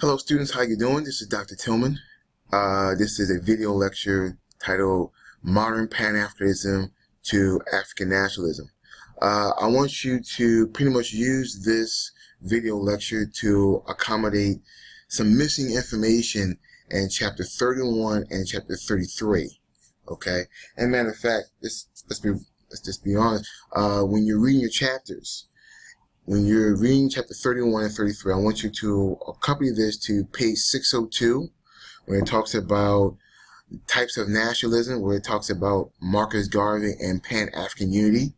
Hello students, how you doing? This is Dr. Tillman. This is a video lecture titled Modern Pan-Africanism to African Nationalism. I want you to pretty much use this video lecture to accommodate some missing information in chapter 31 and chapter 33. Okay? And matter of fact, let's just be honest, when you're reading your chapters, when you're reading chapter 31 and 33, I want you to accompany this to page 602, where it talks about types of nationalism, where it talks about Marcus Garvey and Pan-African unity.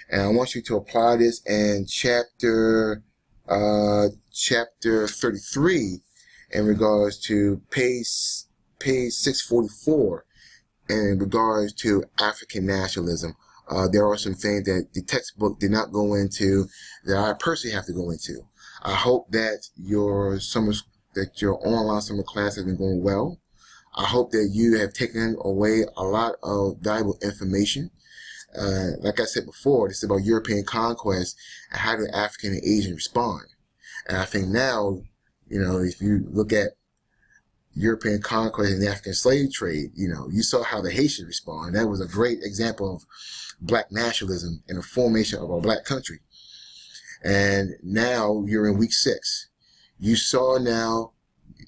And I want you to apply this in chapter 33 in regards to page 644 in regards to African nationalism. There are some things that the textbook did not go into that I personally have to go into. I hope that your online summer class has been going well. I hope that you have taken away a lot of valuable information. Like I said before, this is about European conquest and how do African and Asian respond. And I think now, if you look at European conquest and the African slave trade, you saw how the Haitians respond. That was a great example of black nationalism and the formation of our black country. And now you're in week 6. You saw now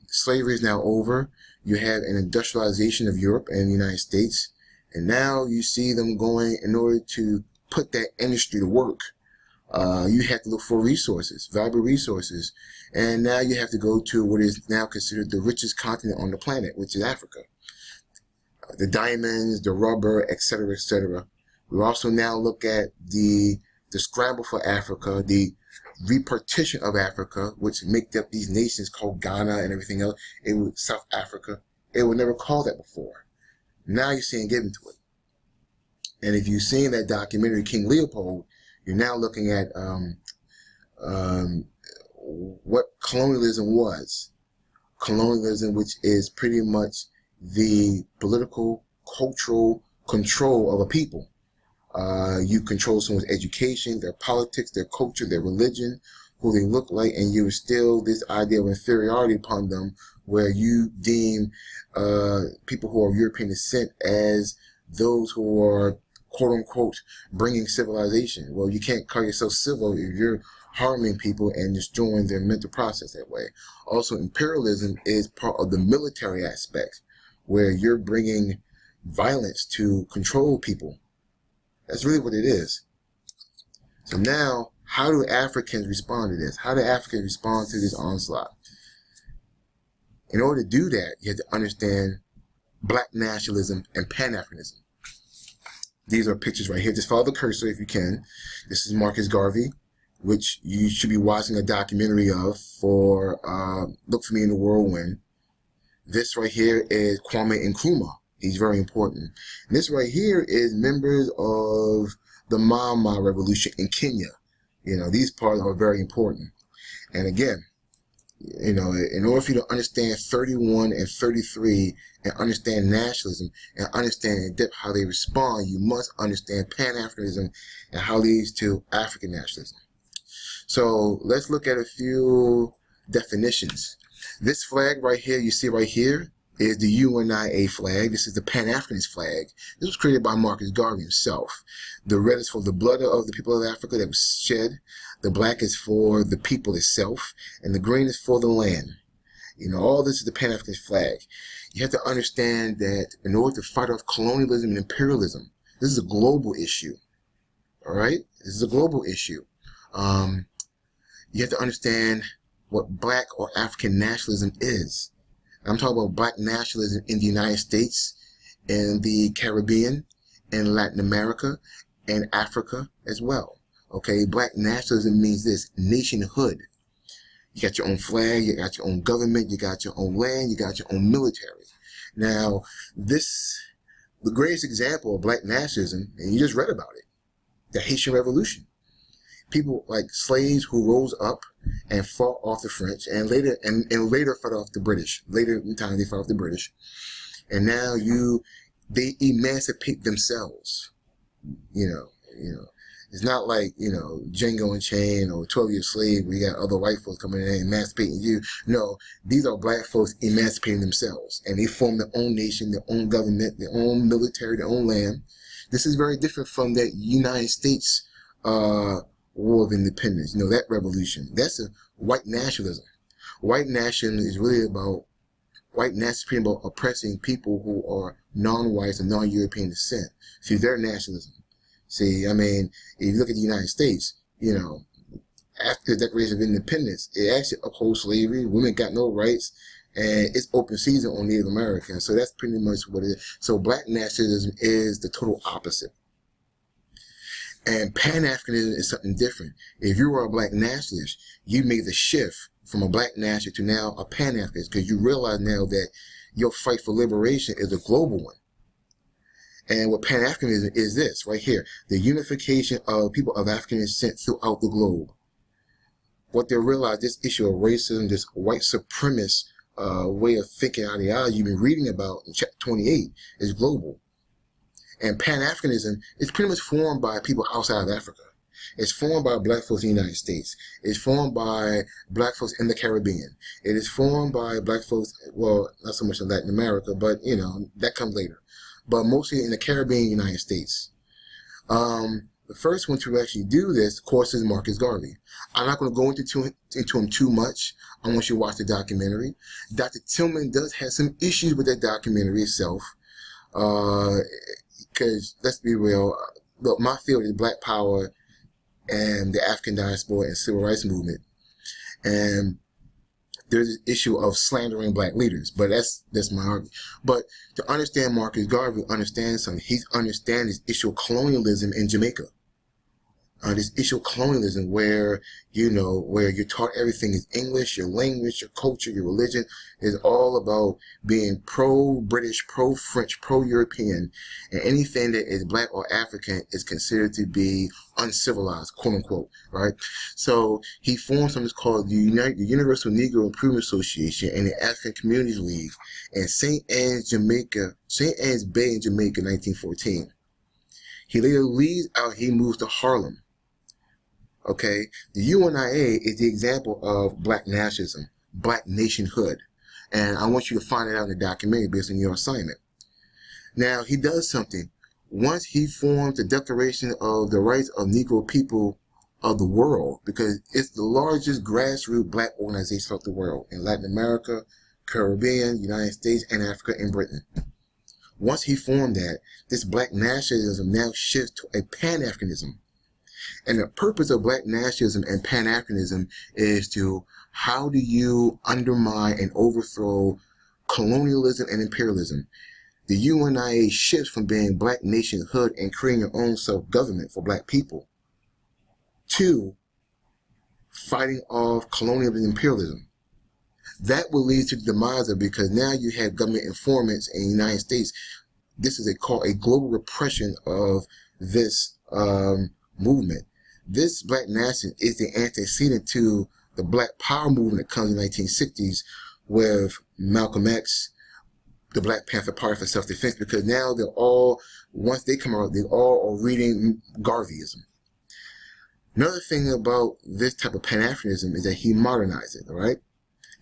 slavery is now over. You have an industrialization of Europe and the United States. And now you see them going, in order to put that industry to work, you have to look for resources, valuable resources. And now you have to go to what is now considered the richest continent on the planet, which is Africa. The diamonds, the rubber, etc., etc. We also now look at the scramble for Africa, the repartition of Africa, which make up these nations called Ghana and everything else. It was South Africa. It was never called that before. Now you're seeing given to it. And if you've seen that documentary, King Leopold, you're now looking at what colonialism was. Colonialism, which is pretty much the political, cultural control of a people. You control someone's education, their politics, their culture, their religion, who they look like, and you instill this idea of inferiority upon them, where you deem people who are of European descent as those who are, quote unquote, bringing civilization. Well, you can't call yourself civil if you're harming people and destroying their mental process that way. Also, imperialism is part of the military aspect, where you're bringing violence to control people. That's really what it is. So now, how do Africans respond to this? How do Africans respond to this onslaught? In order to do that, you have to understand black nationalism and Pan-Africanism. These are pictures right here. Just follow the cursor if you can. This is Marcus Garvey, which you should be watching a documentary of for Look For Me in the Whirlwind. This right here is Kwame Nkrumah. He's very important. And this right here is members of the Mama Revolution in Kenya. These parts are very important. And again, in order for you to understand 31 and 33 and understand nationalism and understand in depth how they respond, you must understand Pan-Africanism and how it leads to African nationalism. So let's look at a few definitions. This flag right here, you see right here, is the UNIA flag. This is the Pan-Africanist flag. This was created by Marcus Garvey himself. The red is for the blood of the people of Africa that was shed. The black is for the people itself. And the green is for the land. All this is the Pan-Africanist flag. You have to understand that in order to fight off colonialism and imperialism, this is a global issue. All right? This is a global issue. You have to understand what black or African nationalism is. I'm talking about black nationalism in the United States, in the Caribbean, in Latin America, and Africa as well. Okay, black nationalism means this: nationhood. You got your own flag, you got your own government, you got your own land, you got your own military. Now, the greatest example of black nationalism, and you just read about it, the Haitian Revolution. People like slaves who rose up and fought off the French, and later fought off the British. Later in time, they fought off the British, and now they emancipate themselves. It's not like, you know, Django Unchained or 12 Years Slave where you got other white folks coming in and emancipating you. No, these are black folks emancipating themselves, and they form their own nation, their own government, their own military, their own land. This is very different from that United States War of Independence, you know, that revolution. That's a white nationalism. White nationalism is really about white nationalism about oppressing people who are non-whites and non-European descent. See, their nationalism. See, I mean, if you look at the United States, you know, after the Declaration of Independence, it actually upholds slavery. Women got no rights, and it's open season on Native Americans. So that's pretty much what it is. So black nationalism is the total opposite. And Pan-Africanism is something different. If you were a black nationalist, you made the shift from a black nationalist to now a Pan-Africanist, because you realize now that your fight for liberation is a global one. And what Pan-Africanism is this, right here, the unification of people of African descent throughout the globe. What they realize, this issue of racism, this white supremacist way of thinking, ideology you've been reading about in chapter 28 is global. And Pan-Africanism is pretty much formed by people outside of Africa. It's formed by black folks in the United States. It's formed by black folks in the Caribbean. It is formed by black folks, well, not so much in Latin America, but, you know, that comes later. But mostly in the Caribbean, United States. The first one to actually do this, of course, is Marcus Garvey. I'm not going to go into him too much. I want you to watch the documentary. Dr. Tillman does have some issues with that documentary itself. Because, let's be real, look, my field is black power and the African diaspora and civil rights movement. And there's an issue of slandering black leaders, but that's my argument. But to understand Marcus Garvey, understand something. He understands this issue of colonialism in Jamaica. This issue of colonialism where, you know, where you're taught everything is English, your language, your culture, your religion is all about being pro-British, pro-French, pro-European, and anything that is black or African is considered to be uncivilized, quote unquote, right? So he formed something called the Universal Negro Improvement Association and the African Communities League in St. Anne's Bay in Jamaica, 1914. He later leaves out, he moves to Harlem. Okay, the UNIA is the example of black nationalism, black nationhood. And I want you to find it out in the documentary based on your assignment. Now, he does something. Once he forms the Declaration of the Rights of Negro People of the World, because it's the largest grassroots black organization throughout the world, in Latin America, Caribbean, United States, and Africa, and Britain. Once he formed that, this black nationalism now shifts to a Pan-Africanism. And the purpose of black nationalism and Pan-Africanism is to, how do you undermine and overthrow colonialism and imperialism? The UNIA shifts from being black nationhood and creating your own self-government for black people to fighting off colonialism and imperialism. That will lead to the demise of, because now you have government informants in the United States. This is called a global repression of this movement. This black nationalism is the antecedent to the Black Power movement that comes in the 1960s with Malcolm X, the Black Panther Party for self-defense, because now they're all, once they come out, they all are reading Garveyism. Another thing about this type of Pan-Africanism is that he modernized it, all right?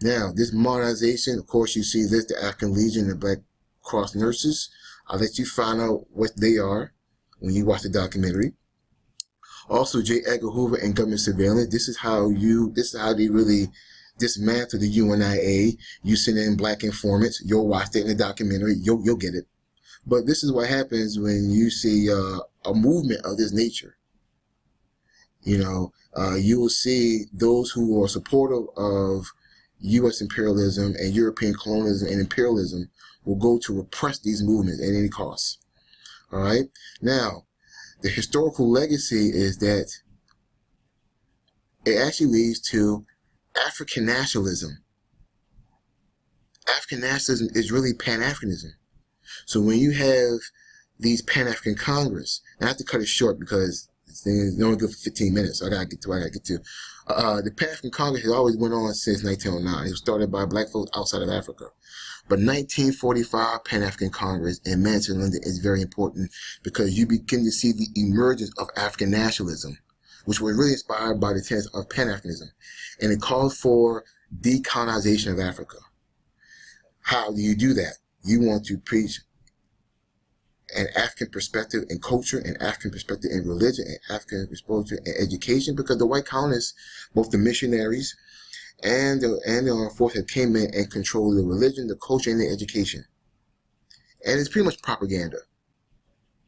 Now, this modernization, of course, you see this, the African Legion and Black Cross Nurses. I'll let you find out what they are when you watch the documentary. Also, J. Edgar Hoover and government surveillance. This is how they really dismantle the UNIA. You send in black informants. You'll watch that in the documentary. You'll get it. But this is what happens when you see a movement of this nature. You know, you will see those who are supportive of U.S. imperialism and European colonialism and imperialism will go to repress these movements at any cost. All right. Now, the historical legacy is that it actually leads to African nationalism. African nationalism is really Pan-Africanism. So when you have these Pan-African Congress, and I have to cut it short because it's only good for 15 minutes, so I gotta get to what I gotta get to. The Pan-African Congress has always went on since 1909. It was started by black folks outside of Africa. But 1945 Pan-African Congress in Manchester, London is very important because you begin to see the emergence of African nationalism, which was really inspired by the tenets of Pan-Africanism. And it called for decolonization of Africa. How do you do that? You want to preach an African perspective in culture, an African perspective in religion, an African perspective in education, because the white colonists, both the missionaries and the armed forces, came in and controlled the religion, the culture, and the education. And it's pretty much propaganda.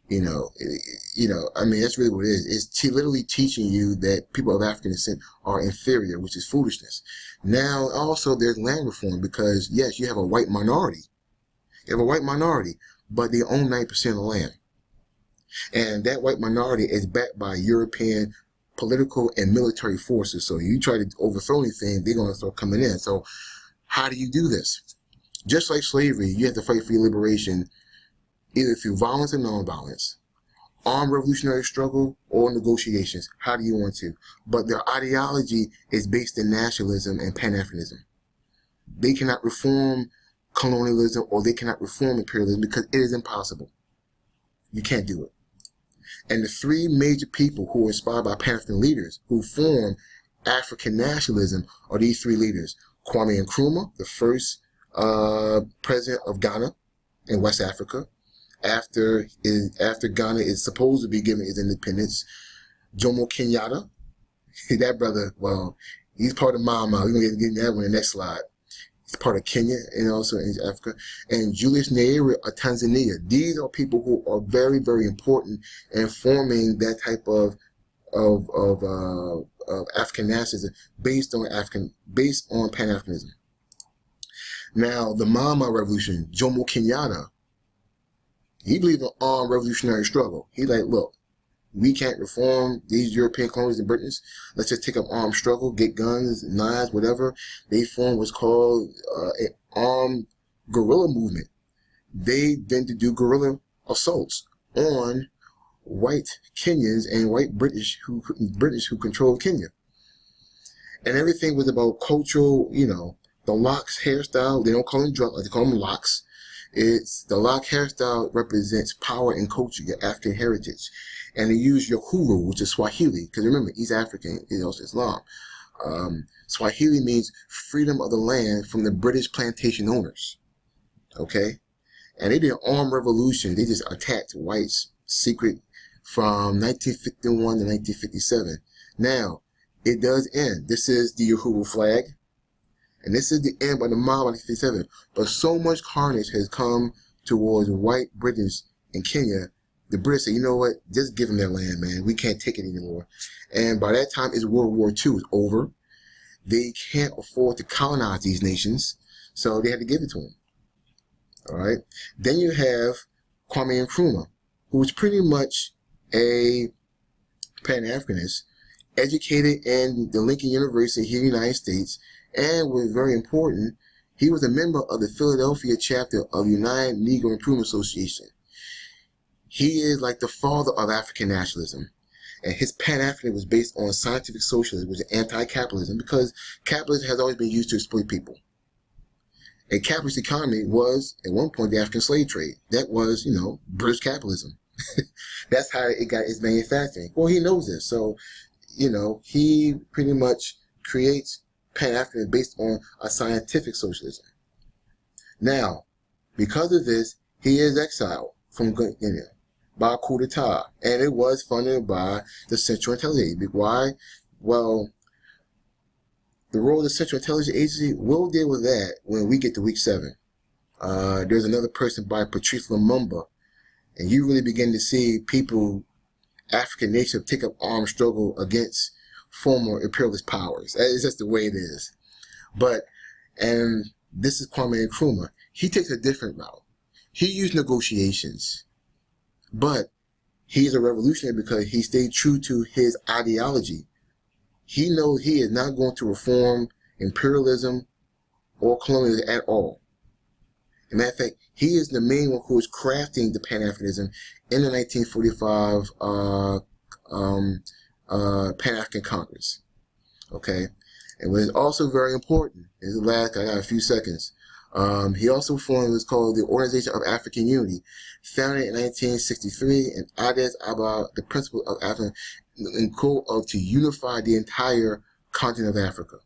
I mean, that's really what it is. It's literally teaching you that people of African descent are inferior, which is foolishness. Now, also, there's land reform because, yes, you have a white minority. You have a white minority, but they own 90% of the land. And that white minority is backed by European political and military forces. So you try to overthrow anything, they're going to start coming in. So how do you do this? Just like slavery, you have to fight for your liberation either through violence or nonviolence, armed revolutionary struggle, or negotiations. How do you want to? But their ideology is based in nationalism and Pan-Africanism. They cannot reform colonialism or they cannot reform imperialism because it is impossible. You can't do it. And the three major people who were inspired by Pan-African leaders who formed African nationalism are these three leaders. Kwame Nkrumah, the first president of Ghana in West Africa, after Ghana is supposed to be given its independence. Jomo Kenyatta, that brother, well, he's part of Mama. We're going to get that one in the next slide. He's part of Kenya and also in Africa. And Julius Nyerere of Tanzania. These are people who are very, very important in forming that type of African nationalism based on Pan-Africanism. Now, the Mama Revolution, Jomo Kenyatta, he believed in armed revolutionary struggle. He's like, look, we can't reform these European colonies and British. Let's just take up armed struggle, get guns, knives, whatever. They formed what's called an armed guerrilla movement. They then to do guerrilla assaults on white Kenyans and white British who controlled Kenya. And everything was about cultural, the locks hairstyle. They don't call them drugs, they call them locks. It's the lock hairstyle represents power and culture, your African heritage. And they use Uhuru, which is Swahili, because remember, East African is also Islam. Swahili means freedom of the land from the British plantation owners. Okay? And they did an armed revolution. They just attacked whites secret from 1951 to 1957. Now, it does end. This is the Uhuru flag. And this is the end by the mob of 1957. But so much carnage has come towards white British in Kenya. The British say, you know what? Just give them their land, man. We can't take it anymore. And by that time, World War II is over. They can't afford to colonize these nations. So they had to give it to them. All right. Then you have Kwame Nkrumah, who was pretty much a Pan-Africanist, educated in the Lincoln University here in the United States, and was very important, he was a member of the Philadelphia chapter of United Negro Improvement Association. He is like the father of African nationalism. And his Pan-Africanism was based on scientific socialism, which is anti-capitalism, because capitalism has always been used to exploit people. A capitalist economy was, at one point, the African slave trade. That was, British capitalism. That's how it got its manufacturing. Well, he knows this. So, he pretty much creates Pan-Africanism based on a scientific socialism. Now, because of this, he is exiled from by a coup d'etat, and it was funded by the Central Intelligence Agency. Why? Well, the role of the Central Intelligence Agency, we'll deal with that when we get to week 7. There's another person by Patrice Lumumba, and you really begin to see people, African nations, take up armed struggle against former imperialist powers. It's just the way it is. And this is Kwame Nkrumah. He takes a different route. He used negotiations, but he's a revolutionary because he stayed true to his ideology. He knows he is not going to reform imperialism or colonialism at all. As a matter of fact, he is the main one who is crafting the Pan-Africanism in the 1945 Pan-African Congress. Okay, and what is also very important is the last. I got a few seconds. He also formed what's called the Organization of African Unity, founded in 1963, and added about the principle of African in quote of to unify the entire continent of Africa.